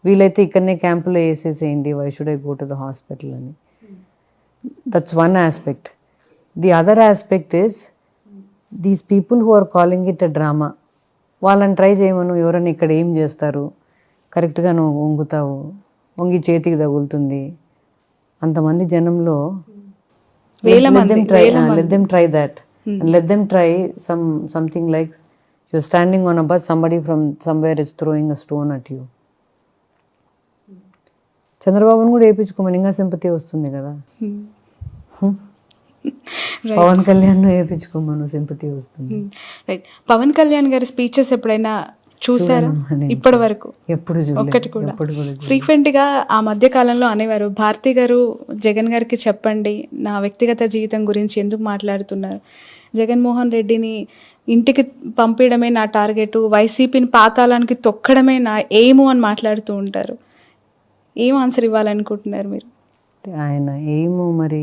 వీలైతే ఇక్కడనే క్యాంపులో వేసేసేయండి, why should I go to the hospital అని. That's one aspect. The other aspect is these people who are calling it a drama, వాళ్ళని try చేయమను. ఎవరైనా ఇక్కడ ఏం చేస్తారు, కరెక్ట్గా నువ్వు వంగుతావు, వంగి చేతికి తగులుతుంది. అంతమంది జనంలో let them try that. And let them try something like you're standing on a bus, somebody from somewhere is throwing a stone at you. చంద్రబాబును కూడా వేయించుకోమని, ఇంకా సింపతి వస్తుంది కదా. పవన్ కళ్యాణ్ వేయించుకోమను, సింపతి వస్తుంది. రైట్. పవన్ కళ్యాణ్ గారి స్పీచెస్ ఎప్పుడైనా చూసారా? ఇప్పటి వరకు ఎప్పుడు ఒక్కటి కూడా. ఫ్రీక్వెంట్ గా ఆ మధ్య కాలంలో అనేవారు, భారతి గారు జగన్ గారికి చెప్పండి నా వ్యక్తిగత జీవితం గురించి ఎందుకు మాట్లాడుతున్నారు, జగన్మోహన్ రెడ్డిని ఇంటికి పంపించడమే నా టార్గెట్, వైసీపీని పాతాళానికి తొక్కడమే నా ఎయిము అని మాట్లాడుతూ ఉంటారు. ఏం ఆన్సర్ ఇవ్వాలనుకుంటున్నారు మీరు? ఆయన ఎయిము మరి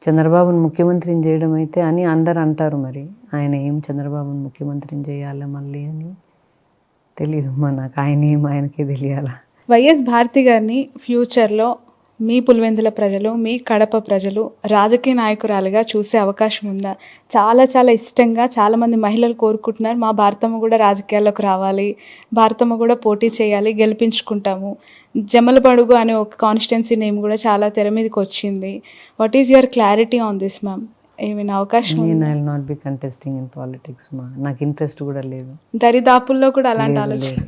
చంద్రబాబును ముఖ్యమంత్రిని చేయడం అయితే అని అందరు అంటారు. మరి ఆయన ఏం చంద్రబాబును ముఖ్యమంత్రిని చేయాలి మళ్ళీ అని తెలీదు నాకు. ఆయన ఏం ఆయనకే తెలియాలా. వైఎస్ భారతి గారిని ఫ్యూచర్లో మీ పులివెందుల ప్రజలు, మీ కడప ప్రజలు రాజకీయ నాయకురాలుగా చూసే అవకాశం ఉందా? చాలా చాలా ఇష్టంగా చాలామంది మహిళలు కోరుకుంటున్నారు, మా భారతమ్మ కూడా రాజకీయాల్లోకి రావాలి, భారతమ్మ కూడా పోటీ చేయాలి, గెలిపించుకుంటాము. జమలబడుగు అనే ఒక కాన్స్టిట్యున్సీ నేమ్ కూడా చాలా తెర మీదకి వచ్చింది. What is your clarity on this ma'am? ఏమైనా అవకాశం? నేను I will not be contesting in politics మా, నాకు ఇంట్రెస్ట్ కూడా లేదు. దరిదాపుల్లో కూడా అలాంటి ఆలోచన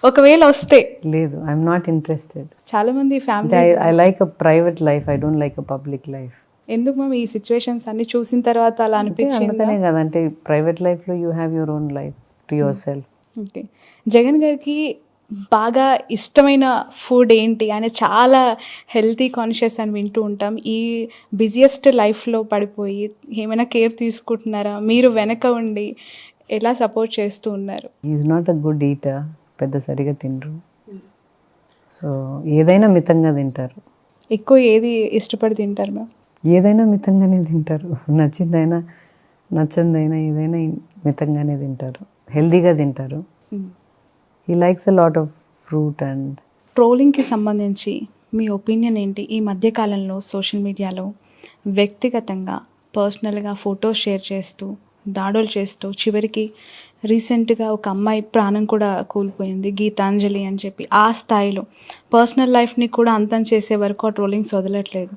ఒకవేళ వస్తే? లేదు, ఐఎమ్ నాట్ ఇంట్రెస్టెడ్. చాలా మంది family I like a private life, I don't like a public life. ఎందుకు మ్యామ్ ఈ సిచ్యువేషన్స్ అన్ని చూసిన తర్వాత అలా అనిపించింది? అందుకనే కదా, అంటే ప్రైవేట్ లైఫ్లో you have your own life to your self. Okay. Jagan గారికి బాగా ఇష్టమైన ఫుడ్ ఏంటి? ఆయన చాలా హెల్తీ కాన్షియస్ అని వింటూ ఉంటాం. ఈ బిజియెస్ట్ లైఫ్లో పడిపోయి ఏమైనా కేర్ తీసుకుంటున్నారా? మీరు వెనక ఉండి ఎలా సపోర్ట్ చేస్తూ ఉన్నారు? Is not a good eater, పెద్ద సరిగా తినరు. సో ఏదైనా మితంగా తింటారు. ఎక్కువ ఏది ఇష్టపడి తింటారు మ్యామ్? ఏదైనా మితంగానే తింటారు. నచ్చిందైనా నచ్చందైనా ఏదైనా మితంగానే తింటారు, హెల్దీగా తింటారు. He likes a lot of fruit. And ట్రోలింగ్కి సంబంధించి మీ ఒపీనియన్ ఏంటి? ఈ మధ్యకాలంలో సోషల్ మీడియాలో వ్యక్తిగతంగా పర్సనల్గా ఫొటోస్ షేర్ చేస్తూ దాడులు చేస్తూ చివరికి రీసెంట్గా ఒక అమ్మాయి ప్రాణం కూడా కూలిపోయింది, గీతాంజలి అని చెప్పి. ఆ స్థాయిలో పర్సనల్ లైఫ్ని కూడా అంతం చేసే వరకు ఆ ట్రోలింగ్స్ వదలట్లేదు.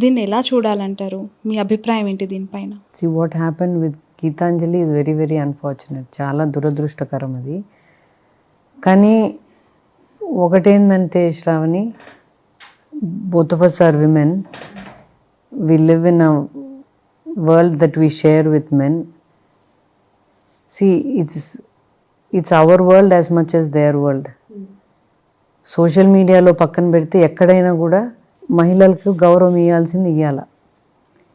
దీన్ని ఎలా చూడాలంటారు? మీ అభిప్రాయం ఏంటి దీనిపైన? See what happened with Gitanjali is very very unfortunate. చాలా దురదృష్టకరం అది. కానీ ఒకటేందంటే Shravani, both of us are women. We live in a world that we share with men. See, it's our world as much as their world. Social మీడియాలో పక్కన పెడితే ఎక్కడైనా కూడా మహిళలకు గౌరవం ఇవ్వాల్సింది ఇవ్వాల,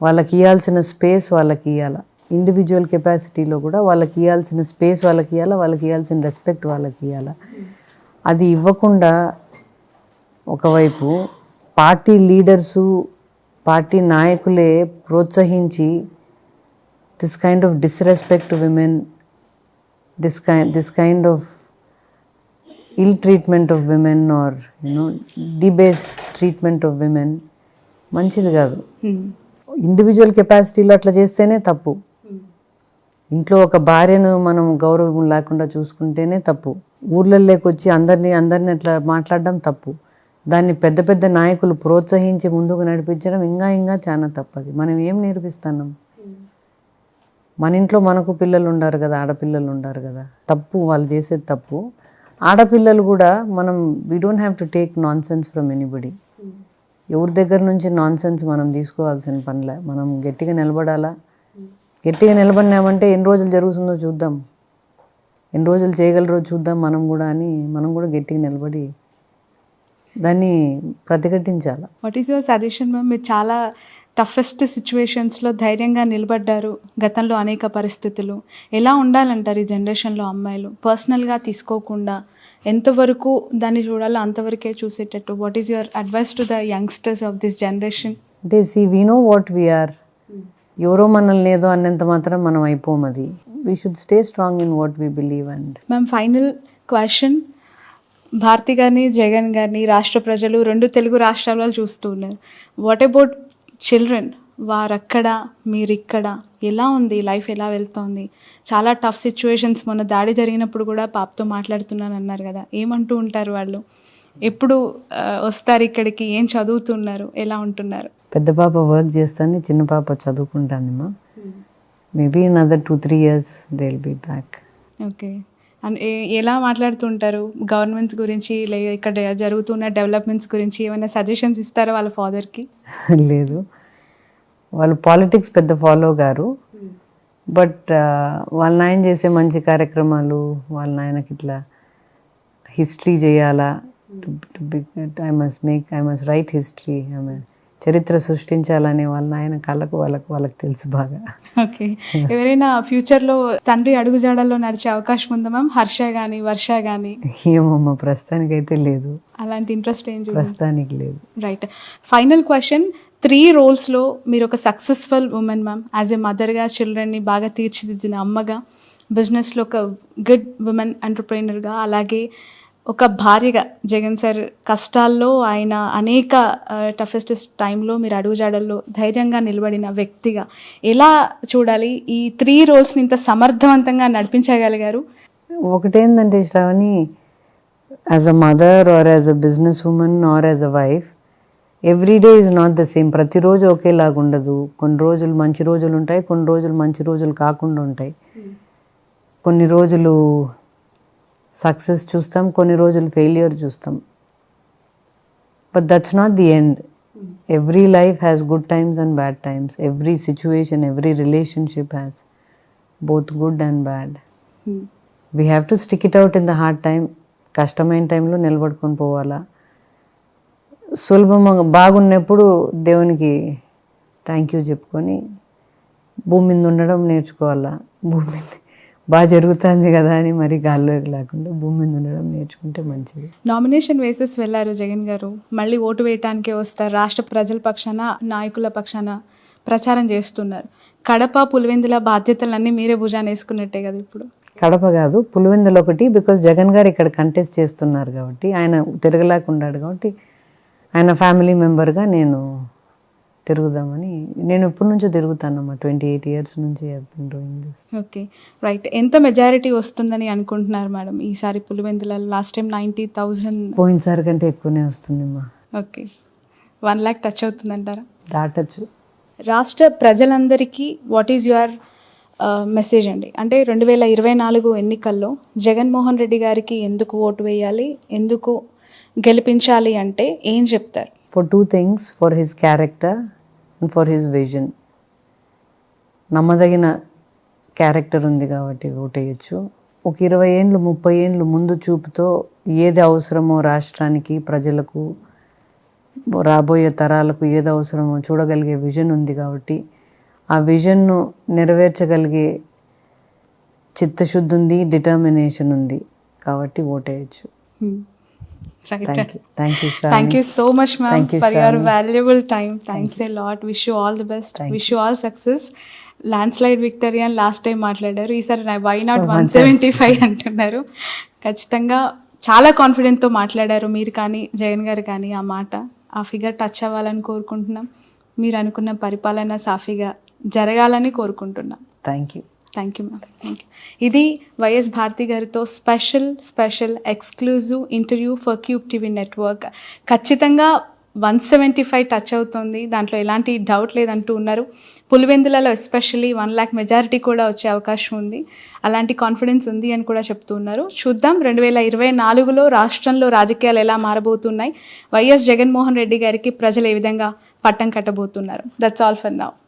వాళ్ళకి ఇవ్వాల్సిన స్పేస్ వాళ్ళకి ఇవ్వాల. ఇండివిజువల్ కెపాసిటీలో కూడా వాళ్ళకి ఇవ్వాల్సిన స్పేస్ వాళ్ళకి ఇవ్వాల, వాళ్ళకి ఇవ్వాల్సిన రెస్పెక్ట్ వాళ్ళకి ఇవ్వాల. అది ఇవ్వకుండా ఒకవైపు పార్టీ లీడర్సు, పార్టీ నాయకులే ప్రోత్సహించి this kind of disrespect to women, this kind of ill treatment of women, or debased treatment of women మంచిది కాదు. ఇండివిజువల్ కెపాసిటీలో అట్లా చేస్తేనే తప్పు. ఇంట్లో ఒక భార్యను మనం గౌరవం లేకుండా చూసుకుంటేనే తప్పు. ఊర్లలోకి వచ్చి అందరినీ అట్లా మాట్లాడడం తప్పు. దాన్ని పెద్ద పెద్ద నాయకులు ప్రోత్సహించి ముందుకు నడిపించడం ఇంకా చాలా తప్పది. మనం ఏం నేర్పిస్తున్నాం? మన ఇంట్లో మనకు పిల్లలు ఉండారు కదా, ఆడపిల్లలు ఉండారు కదా. తప్పు, వాళ్ళు చేసేది తప్పు. ఆడపిల్లలు కూడా మనం we don't have to take non sense from anybody. ఎవరి దగ్గర నుంచి నాన్ సెన్స్ మనం తీసుకోవాల్సిన పనిలే. మనం గట్టిగా నిలబడాలా. గట్టిగా నిలబడినామంటే ఎన్ని రోజులు జరుగుతుందో చూద్దాం, ఎన్ని రోజులు చేయగలరో చూద్దాం మనం కూడా అని మనం కూడా గట్టిగా నిలబడి దాన్ని ప్రతిఘటించాలి. What is your suggestion ma'am? మీరు చాలా టఫెస్ట్ సిచ్యువేషన్స్లో ధైర్యంగా నిలబడ్డారు. గతంలో అనేక పరిస్థితులు ఎలా ఉండాలంటారు ఈ జనరేషన్లో అమ్మాయిలు? పర్సనల్గా తీసుకోకుండా ఎంతవరకు దాన్ని చూడాలో అంతవరకే చూసేటట్టు. What is your advice to the youngsters of this generation? అంటే వీ నో వాట్ వీఆర్. ఎవరో మనల్ని ఏదో అన్నంత మాత్రం మనం అయిపోమది. We should stay strong in what we believe. And ma'am, final question, Bharathi గారిని, జగన్ గారిని రాష్ట్ర ప్రజలు 2 తెలుగు రాష్ట్రాల వాళ్ళు చూస్తూ ఉన్నారు. What about children? వారక్కడ, మీరిక్కడ. ఎలా ఉంది లైఫ్, ఎలా వెళ్తోంది? చాలా టఫ్ సిచ్యువేషన్స్, మొన్న దాడి జరిగినప్పుడు కూడా పాపతో మాట్లాడుతున్నాను అన్నారు కదా, ఏమంటూ ఉంటారు వాళ్ళు? ఎప్పుడు వస్తారు ఇక్కడికి? ఏం చదువుతున్నారు? ఎలా ఉంటున్నారు? పెద్ద పాప వర్క్ చేస్తాను, చిన్న పాప చదువుకుంటానమ్మా. Maybe in other 2-3 years they will be back. Okay. And ఎలా మాట్లాడుతుంటారు గవర్నమెంట్స్ గురించి, లేదా ఇక్కడ జరుగుతున్న డెవలప్మెంట్స్ గురించి? ఏమైనా సజెషన్స్ ఇస్తారా వాళ్ళ ఫాదర్కి? లేదు, వాళ్ళు పాలిటిక్స్ పెద్ద ఫాలో గారు. బట్ వాళ్ళ నాయన చేసే మంచి కార్యక్రమాలు, వాళ్ళ నాయనకి ఇట్లా హిస్టరీ చేయాలా, ఐ మస్ట్ రైట్ హిస్టరీ, చరిత్ర సృష్టించాలనే వాళ్ళ నాయన కళ్ళకు వాళ్ళకి తెలుసు బాగా. ఓకే. ఎవరైనా ఫ్యూచర్లో తండ్రి అడుగుజాడల్లో నడిచే అవకాశం ఉందా మ్యామ్? హర్ష కానీ, వర్ష కానీ? ఏమమ్మా, ప్రస్తుతానికైతే లేదు. అలాంటి ఇంట్రెస్ట్ ఏం చూడండి. ప్రస్తుతానికి లేదు. రైట్. Final question. 3 రోల్స్లో మీరు ఒక successful women ma'am. As a మదర్గా, చిల్డ్రన్ని బాగా తీర్చిదిద్దిన అమ్మగా, బిజినెస్లో ఒక గుడ్ ఉమెన్ ఎంటర్ప్రైనర్గా, అలాగే ఒక భార్యగా, జగన్ సార్ కష్టాల్లో ఆయన అనేక టఫెస్ట్ టైంలో మీరు అడుగుజాడల్లో ధైర్యంగా నిలబడిన వ్యక్తిగా ఎలా చూడాలి? ఈ 3 రోల్స్ని ఇంత సమర్థవంతంగా నడిపించగలిగారు. ఒకటేంటంటే Shravani, as a mother or as a business women or as a wife, every day is not the same. ప్రతిరోజు ఒకేలాగా ఉండదు. కొన్ని రోజులు మంచి రోజులు ఉంటాయి, కొన్ని రోజులు మంచి రోజులు కాకుండా ఉంటాయి. కొన్ని రోజులు సక్సెస్ చూస్తాం, కొన్ని రోజులు ఫెయిల్యూర్ చూస్తాం. But that's not the end. Every life has good times and bad times. Every situation, every relationship has both good and bad. We have to stick it out in the hard time. కష్టమైన టైంలో నిలబడుకొని పోవాలా. సులభంగా బాగున్నప్పుడు దేవునికి thank you చెప్పుకొని భూమి మీద ఉండడం నేర్చుకోవాలా. భూమి మీద బాగా జరుగుతుంది కదా అని మరి గాల్లో లేకుండా భూమి మీద ఉండడం నేర్చుకుంటే మంచిది. నామినేషన్ వేసేసి వెళ్ళారు జగన్ గారు, మళ్ళీ ఓటు వేయటానికే వస్తారు. రాష్ట్ర ప్రజల పక్షాన, నాయకుల పక్షాన ప్రచారం చేస్తున్నారు. కడప, పులివెందుల బాధ్యతలన్నీ మీరే భుజాన వేసుకున్నట్టే కదా ఇప్పుడు? కడప కాదు, పులివెందులు ఒకటి. బికాస్ జగన్ గారు ఇక్కడ కంటెస్ట్ చేస్తున్నారు కాబట్టి, ఆయన తిరగలేకున్నాడు కాబట్టి, ఆయన ఫ్యామిలీ మెంబర్గా నేను తిరుగుదామని. నేను ఎప్పటి నుంచో తిరుగుతానమ్మా, 28 years నుంచి. Okay, right. ఎంత మెజారిటీ వస్తుందని అనుకుంటున్నారు మేడం ఈసారి పులివెందులలో? లాస్ట్ టైం 90,000, పోయినసారి కంటే ఎక్కువనే వస్తుందమ్మా. ఓకే, 1 lakh టచ్ అవుతుందంటారా? దాటచ్చు. రాష్ట్ర ప్రజలందరికీ వాట్ ఈజ్ యువర్ మెసేజ్ అండి? అంటే 2024 ఎన్నికల్లో జగన్మోహన్ రెడ్డి గారికి ఎందుకు ఓటు వేయాలి, ఎందుకు గెలిపించాలి అంటే ఏం చెప్తారు? For 2 things, for his character and for his vision. నమ్మదగిన క్యారెక్టర్ ఉంది కాబట్టి ఓటేయచ్చు. ఒక 20 ఏళ్ళు 30 ఏళ్ళు ముందు చూపుతో ఏది అవసరమో రాష్ట్రానికి, ప్రజలకు, రాబోయే తరాలకు ఏది అవసరమో చూడగలిగే విజన్ ఉంది కాబట్టి, ఆ విజన్ను నెరవేర్చగలిగే చిత్తశుద్ధి ఉంది, డిటర్మినేషన్ ఉంది కాబట్టి ఓటేయచ్చు. Thank you so much ma'am for your valuable time. Thanks a lot. Wish you all the best. Wish you all success. Landslide victory అని లాస్ట్ టైం మాట్లాడారు, ఈసారి why not 175 అంటున్నారు. ఖచ్చితంగా చాలా కాన్ఫిడెంట్తో మాట్లాడారు మీరు కానీ, జగన్ గారు కానీ. ఆ మాట, ఆ ఫిగర్ టచ్ అవ్వాలని కోరుకుంటున్నాం. మీరు అనుకున్న పరిపాలన సాఫీగా జరగాలని కోరుకుంటున్నాం. Thank you ma'am. Thank you. ఇది వైఎస్ భారతి గారితో special exclusive interview for cube TV network. ఖచ్చితంగా 175 టచ్ అవుతుంది, దాంట్లో ఎలాంటి డౌట్ లేదంటూ ఉన్నారు. పులివెందులలో ఎస్పెషల్లీ 1 lakh మెజారిటీ కూడా వచ్చే అవకాశం ఉంది, అలాంటి కాన్ఫిడెన్స్ ఉంది అని కూడా చెప్తూ ఉన్నారు. చూద్దాం 2024లో రాష్ట్రంలో రాజకీయాలు ఎలా మారబోతున్నాయి, వైఎస్ జగన్మోహన్ రెడ్డి గారికి ప్రజలు ఏ విధంగా పట్టం కట్టబోతున్నారు. That's all for now.